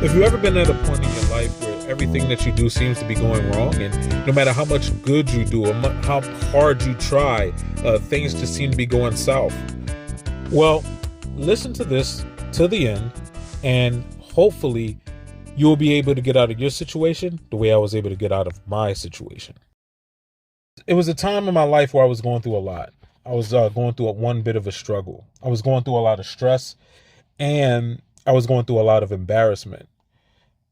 Have you ever been at a point in your life where everything that you do seems to be going wrong, and no matter how much good you do or how hard you try, things just seem to be going south? Well, listen to this to the end, and hopefully you'll be able to get out of your situation the way I was able to get out of my situation. It was a time in my life where I was going through a lot. I was going through one bit of a struggle. I was going through a lot of stress, and I was going through a lot of embarrassment.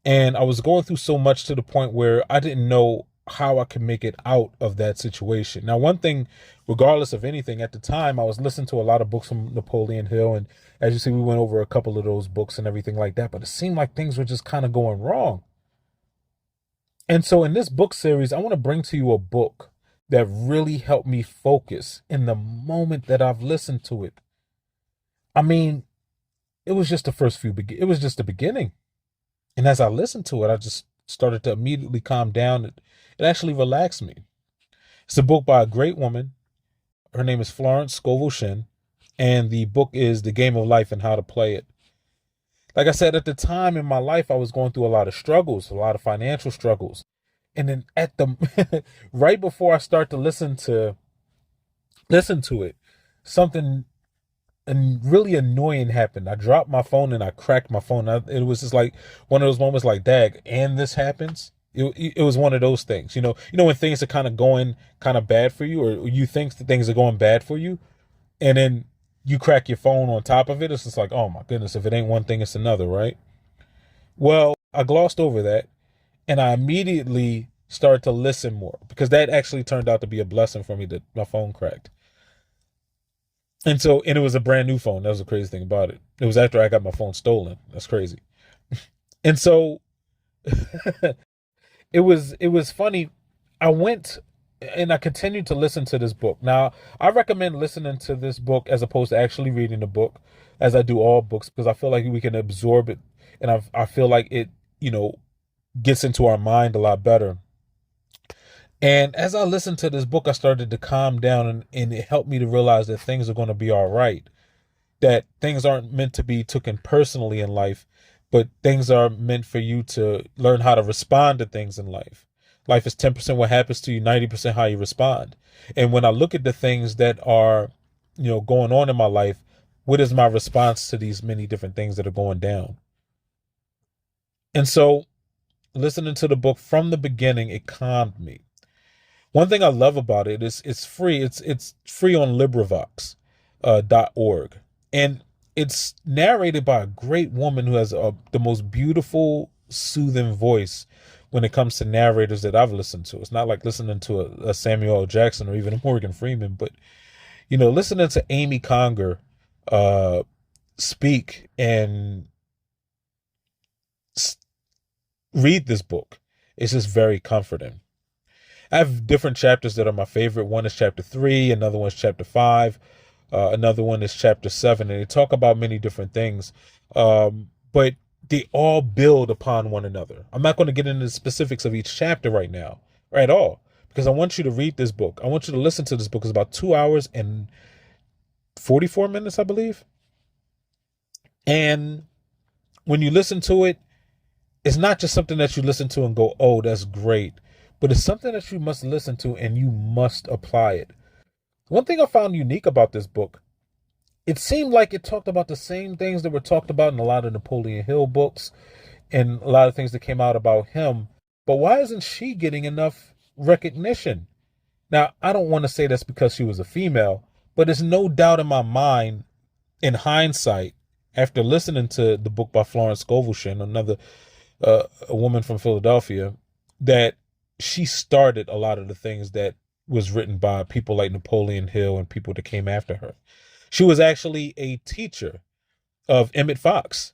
And I was going through so much to the point where I didn't know how I could make it out of that situation. Now, one thing, regardless of anything, at the time, I was listening to a lot of books from Napoleon Hill. And as you see, we went over a couple of those books and everything like that. But it seemed like things were just kind of going wrong. And so in this book series, I want to bring to you a book that really helped me focus in the moment that I've listened to it. I mean, it was just the it was just the beginning. And as I listened to it, I just started to immediately calm down. It actually relaxed me. It's a book by a great woman. Her name is Florence Schovil Shin. And the book is The Game of Life and How to Play It. Like I said, at the time in my life, I was going through a lot of struggles, a lot of financial struggles. And then at the right before I start to listen to it, something really annoying happened. I dropped my phone and I cracked my phone. It was just like one of those moments like, dag, and this happens. It was one of those things, when things are kind of going kind of bad for you, or you think that things are going bad for you, and then you crack your phone on top of it. It's just like, oh my goodness, if it ain't one thing, it's another, right? Well, I glossed over that, and I immediately started to listen more, because that actually turned out to be a blessing for me that my phone cracked. And it was a brand new phone. That was the crazy thing about it. It was after I got my phone stolen. That's crazy. And so it was funny. I went and I continued to listen to this book. Now, I recommend listening to this book as opposed to actually reading the book, as I do all books, because I feel like we can absorb it. And I feel like it, gets into our mind a lot better. And as I listened to this book, I started to calm down, and it helped me to realize that things are going to be all right. That things aren't meant to be taken personally in life, but things are meant for you to learn how to respond to things in life. Life is 10% what happens to you, 90% how you respond. And when I look at the things that are, going on in my life, what is my response to these many different things that are going down? And so listening to the book from the beginning, it calmed me. One thing I love about it is it's free. It's free on LibriVox.org. And it's narrated by a great woman who has the most beautiful, soothing voice when it comes to narrators that I've listened to. It's not like listening to a Samuel L. Jackson or even a Morgan Freeman, but, listening to Amy Conger speak and read this book is just very comforting. I have different chapters that are my favorite. One is chapter 3, another one is chapter 5, another one is chapter 7, and they talk about many different things, but they all build upon one another. I'm not going to get into the specifics of each chapter right now, or at all, because I want you to read this book. I want you to listen to this book. It's about 2 hours and 44 minutes, I believe. And when you listen to it, it's not just something that you listen to and go, oh, that's great. But it's something that you must listen to and you must apply it. One thing I found unique about this book, it seemed like it talked about the same things that were talked about in a lot of Napoleon Hill books and a lot of things that came out about him. But why isn't she getting enough recognition? Now, I don't want to say that's because she was a female, but there's no doubt in my mind, in hindsight, after listening to the book by Florence Schovil Shin, another a woman from Philadelphia, that she started a lot of the things that was written by people like Napoleon Hill and people that came after her. She was actually a teacher of Emmett Fox.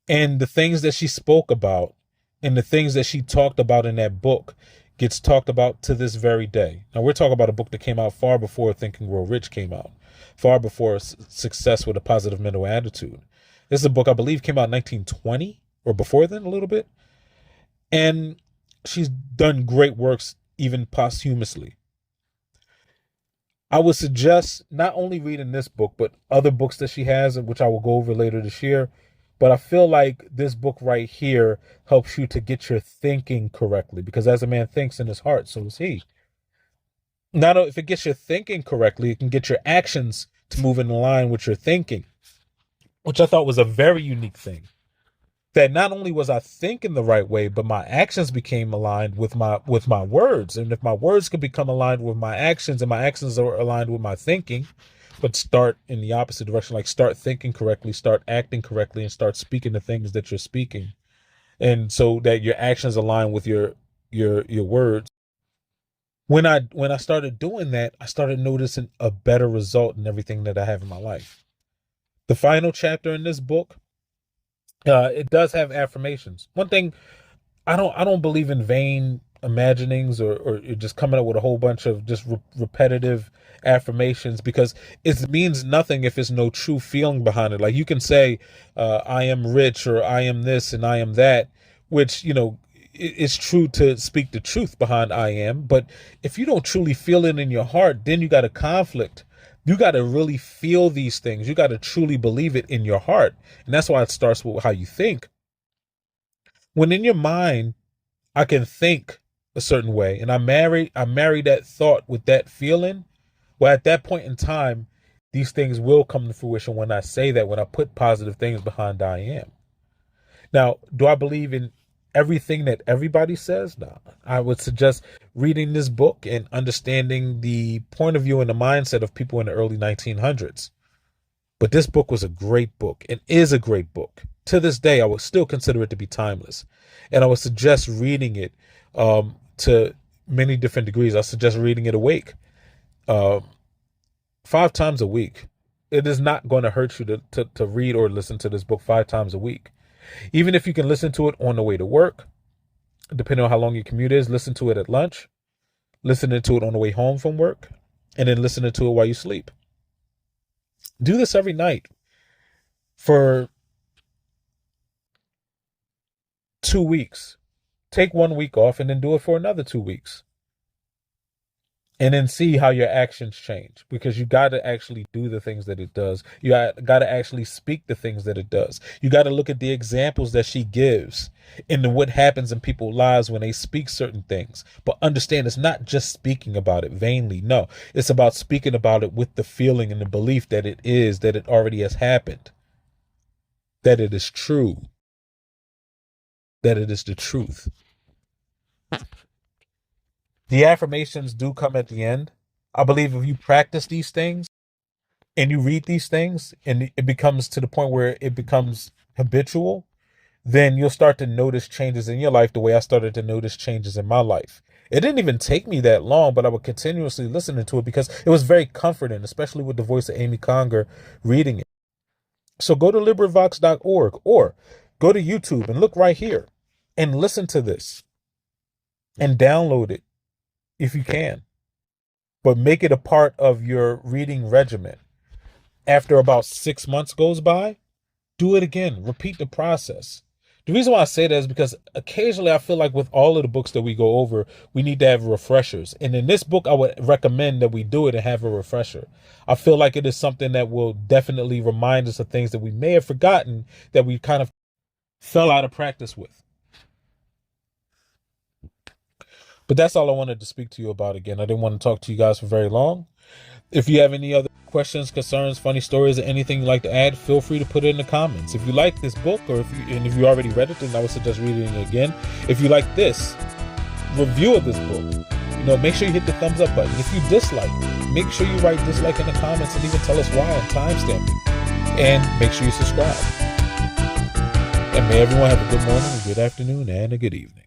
And the things that she spoke about and the things that she talked about in that book gets talked about to this very day. Now, we're talking about a book that came out far before Think and Grow Rich came out, far before Success with a Positive Mental Attitude. This is a book I believe came out in 1920 or before then a little bit. And she's done great works even posthumously. I would suggest not only reading this book, but other books that she has, which I will go over later this year, But I feel like this book right here helps you to get your thinking correctly, because as a man thinks in his heart, so is he. Not only if it gets your thinking correctly, it can get your actions to move in line with your thinking, which I thought was a very unique thing. That not only was I thinking the right way, but my actions became aligned with my words. And if my words could become aligned with my actions, and my actions are aligned with my thinking, but start in the opposite direction, like start thinking correctly, start acting correctly, and start speaking the things that you're speaking, and so that your actions align with your words. When I started doing that, I started noticing a better result in everything that I have in my life. The final chapter in this book, it does have affirmations. One thing, I don't believe in vain imaginings, or just coming up with a whole bunch of just repetitive affirmations, because it means nothing if there's no true feeling behind it. Like you can say, I am rich, or I am this and I am that, which, it's true to speak the truth behind I am. But if you don't truly feel it in your heart, then you got a conflict. You got to really feel these things. You got to truly believe it in your heart. And that's why it starts with how you think. When in your mind, I can think a certain way, and I marry that thought with that feeling. Well, at that point in time, these things will come to fruition when I say that, when I put positive things behind I am. Now, do I believe in everything that everybody says? No. I would suggest reading this book and understanding the point of view and the mindset of people in the early 1900s. But this book was a great book, and is a great book. To this day, I would still consider it to be timeless. And I would suggest reading it to many different degrees. I suggest reading it awake 5 times a week. It is not going to hurt you to read or listen to this book 5 times a week. Even if you can listen to it on the way to work, depending on how long your commute is, listen to it at lunch, listening to it on the way home from work, and then listening to it while you sleep. Do this every night for 2 weeks. Take 1 week off and then do it for another 2 weeks. And then see how your actions change, because you got to actually do the things that it does. You got to actually speak the things that it does. You got to look at the examples that she gives and what happens in people's lives when they speak certain things. But understand, it's not just speaking about it vainly. No, it's about speaking about it with the feeling and the belief that it already has happened, that it is true, that it is the truth. The affirmations do come at the end. I believe if you practice these things and you read these things and it becomes to the point where it becomes habitual, then you'll start to notice changes in your life the way I started to notice changes in my life. It didn't even take me that long, but I would continuously listen to it because it was very comforting, especially with the voice of Amy Conger reading it. So go to LibriVox.org or go to YouTube and look right here and listen to this and download it if you can, but make it a part of your reading regimen. After about 6 months goes by, do it again. Repeat the process. The reason why I say that is because occasionally I feel like with all of the books that we go over, we need to have refreshers. And in this book, I would recommend that we do it and have a refresher. I feel like it is something that will definitely remind us of things that we may have forgotten, that we kind of fell out of practice with. But that's all I wanted to speak to you about. Again, I didn't want to talk to you guys for very long. If you have any other questions, concerns, funny stories, or anything you'd like to add, feel free to put it in the comments. If you like this book, or if you already read it, then I would suggest reading it again. If you like this review of this book, make sure you hit the thumbs up button. If you dislike, make sure you write dislike in the comments and even tell us why and timestamp it. And make sure you subscribe. And may everyone have a good morning, a good afternoon, and a good evening.